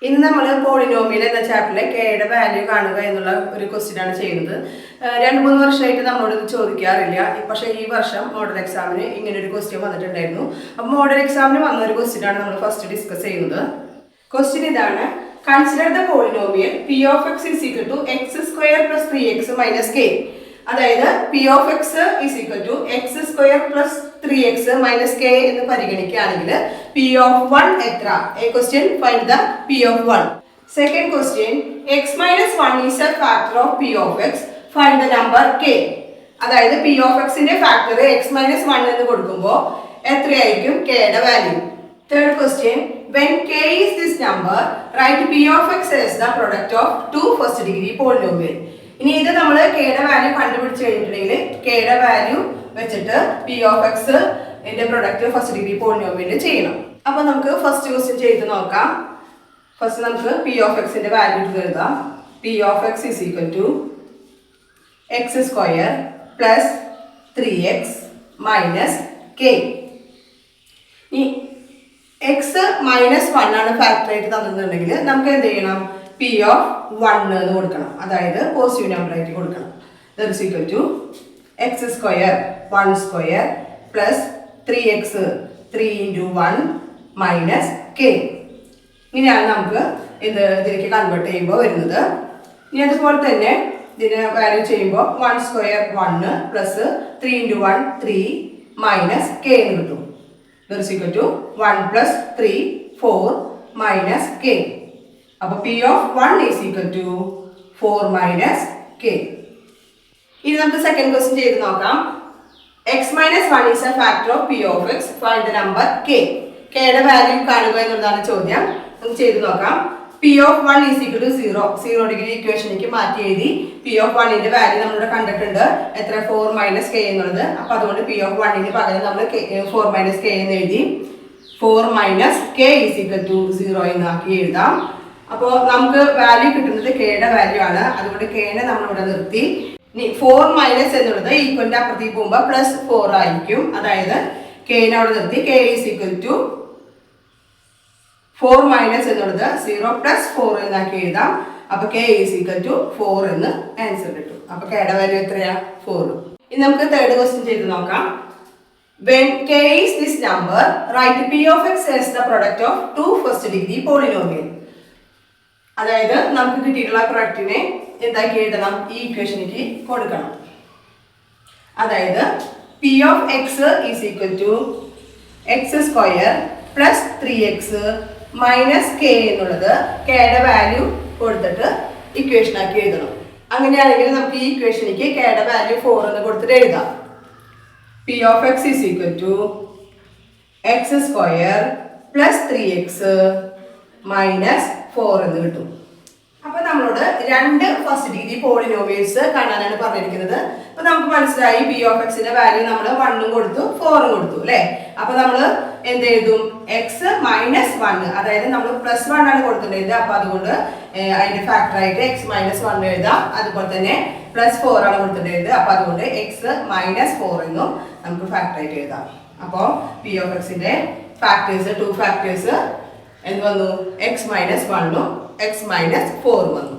ഇന്ന് നമ്മൾ പോളിനോമിയൽ എന്ന ചാപ്റ്ററിലെ കെയുടെ വാല്യൂ കാണുക എന്നുള്ള ഒരു ക്വസ്റ്റ്യൻ ആണ് ചെയ്യുന്നത്. 2-3 വർഷമായിട്ട് നമ്മളോട് ഇത് ചോദിക്കാറില്ല. പക്ഷേ ഈ വർഷം മോഡൽ എക്സാമിന് ഇങ്ങനെ ഒരു ക്വസ്റ്റ്യൻ വന്നിട്ടുണ്ടായിരുന്നു. അപ്പോൾ മോഡൽ എക്സാമിന് വന്ന ഒരു ക്വസ്റ്റ്യൻ ആണ് നമ്മൾ ഫസ്റ്റ് ഡിസ്കസ് ചെയ്യുന്നത്. ക്വസ്റ്റ്യൻ ഇതാണ്: consider the polynomial P of X is equal to X square plus 3x minus K. അതായത് P of X is equal to X square plus 3x minus K എന്ന് പരിഗണിക്കുകയാണെങ്കിൽ P of 1 എത്ര? A question, find the P of 1. Second question: X minus 1 is a factor of P of X, find the number K. അതായത് P of എക്സിന്റെ factor X minus 1 എന്ന് കൊടുക്കുമ്പോൾ എത്രയായിരിക്കും കെയുടെ value? Third question: when k is this number, write p of x as the product of two first degree polynomial. ഇനി ഇത് നമ്മൾ കെയുടെ വാല്യൂ കണ്ടുപിടിച്ച് കഴിഞ്ഞിട്ടുണ്ടെങ്കിൽ കെയുടെ വാല്യൂ വെച്ചിട്ട് പി ഓഫ് എക്സ് ന്റെ പ്രൊഡക്റ്റ് ഫസ്റ്റ് ഡിഗ്രി പോളിനോമിയൽ ചെയ്യണം. അപ്പൊ നമുക്ക് ഫസ്റ്റ് ക്വസ്റ്റ്യൻ ചെയ്ത് നോക്കാം. ഫസ്റ്റ് നമുക്ക് പി ഓഫ് എക്സിന്റെ വാല്യൂ എടുത്ത് എഴുതാം. P of X is equal to X square plus 3x minus K. ഈ എക്സ് മൈനസ് 1 ആണ് ഫാക്ടർ ആയിട്ട് തന്നിട്ടുണ്ടെങ്കിൽ നമുക്ക് എന്ത് ചെയ്യണം? പി ഓഫ് 1 എന്ന് കൊടുക്കണം. അതായത് പോസിറ്റീവ് നമ്പർ ആയിട്ട് കൊടുക്കണം. That is equal to X square 1 square plus 3x 3 × 1 minus K. ഇങ്ങനെയാണ് നമുക്ക് ഇതിലേക്ക് കൺവേർട്ട് ചെയ്യുമ്പോൾ വരുന്നത്. ഇനി അതുപോലെ തന്നെ ഇതിന് വാല്യൂ ചെയ്യുമ്പോൾ 1 സ്ക്വയർ 1 പ്ലസ് 3 × 1 3 മൈനസ് കെ എന്ന് കിട്ടും. That is equal to 1 plus 3 4 minus k. അപ്പോൾ p of 1 is equal to 4 minus k. ഇനി നമുക്ക് സെക്കൻഡ് ക്വസ്റ്റ്യൻ ചെയ്ത് നോക്കാം. x minus 1 is a factor of p of x, find the number k. k യുടെ value കാണുക എന്നുള്ളതാണ് ചോദ്യം. നമുക്ക് ചെയ്ത് നോക്കാം. p of 1 is equal to 0 degree ഇക്വേഷനിലേക്ക് മാറ്റി എഴുതി. p of 1 ന്റെ വാല്യൂ നമ്മളിവിടെ കണ്ടിട്ടുണ്ട്. എത്ര? 4 മൈനസ് കെ എന്നുള്ളത്. അപ്പോൾ അതുകൊണ്ട് p of 1 ന് പകരം നമ്മൾ 4 മൈനസ് കെ എന്ന് എഴുതി. 4 minus K is equal to 0 എന്നാക്കി എഴുതാം. അപ്പോൾ നമുക്ക് വാല്യൂ കിട്ടുന്നത് കെയുടെ വാല്യൂ ആണ്. അതുകൊണ്ട് കെനെ നമ്മളിവിടെ നിർത്തി. ഇനി 4 മൈനസ് എന്നുള്ളത് ഈക്വലിന്റെ അപ്പുറത്തേക്ക് പോകുമ്പോൾ പ്ലസ് 4 ആയിരിക്കും. അതായത് കെനെ അവിടെ നിർത്തി. K is equal to 4 minus എന്നുള്ളത് 0 പ്ലസ് 4 എന്നാക്കി എഴുതാം. അപ്പൊ k ഈസ് ഈക്വൽ ടു 4 എന്ന് ആൻസർ കിട്ടും. അപ്പൊ കെയുടെ വാല്യൂ എത്രയാ? 4. ഇനി നമുക്ക് തേർഡ് ക്വസ്റ്റ്യൻ ചെയ്ത് നോക്കാം. when k is this number, write p of x as the product of two first degree polynomial. അതായത് നമുക്ക് കിട്ടിയിട്ടുള്ള പ്രൊഡക്റ്റിനെ എന്താക്കി എഴുതണം? ഈ ഇക്വേഷനിലേക്ക് കൊടുക്കണം. അതായത് p of x is equal to X square plus 3x minus K എന്നുള്ളത് കെയുടെ വാല്യൂ കൊടുത്തിട്ട് ഇക്വേഷൻ ആക്കി എഴുതണം. അങ്ങനെയാണെങ്കിൽ നമുക്ക് ഈ ഇക്വേഷനിലേക്ക് കെയുടെ വാല്യൂ 4 എന്ന് കൊടുത്തിട്ട് എഴുതാം. P of X is equal to X square plus 3x minus 4 എന്ന് കിട്ടും. അപ്പൊ നമ്മളോട് 2 ഫസ്റ്റ് ഡിഗ്രി പോളിനോമിയൽസ് കാണാനാണ് പറഞ്ഞിരിക്കുന്നത്. അപ്പൊ നമുക്ക് മനസ്സിലായി പി ഓഫ് എക്സിന്റെ വാല്യൂ നമ്മൾ 1 കൊടുത്തു 4 കൊടുത്തു അല്ലെ. അപ്പൊ നമ്മൾ എന്ത് എഴുതും? എക്സ് മൈനസ് 1, അതായത് നമ്മൾ പ്ലസ് 1 ആണ് കൊടുത്തിട്ടുണ്ടായത്. അപ്പൊ അതുകൊണ്ട് അതിന്റെ ഫാക്ടർ ആയിട്ട് എക്സ് മൈനസ് 1 എഴുതാം. അതുപോലെ തന്നെ പ്ലസ് 4 ആണ് കൊടുത്തിട്ടുണ്ടായത്. അപ്പൊ അതുകൊണ്ട് എക്സ് മൈനസ് 4 എന്നും നമുക്ക് ഫാക്ടർ ആയിട്ട് എഴുതാം. അപ്പോൾ പി ഓഫ് എക്സിന്റെ ഫാക്ടേഴ്സ് 2 ഫാക്ടേഴ്സ് എന്ത് വന്നു? എക്സ് മൈനസ് 1 ഉം എക്സ് മൈനസ് 4 വന്നു.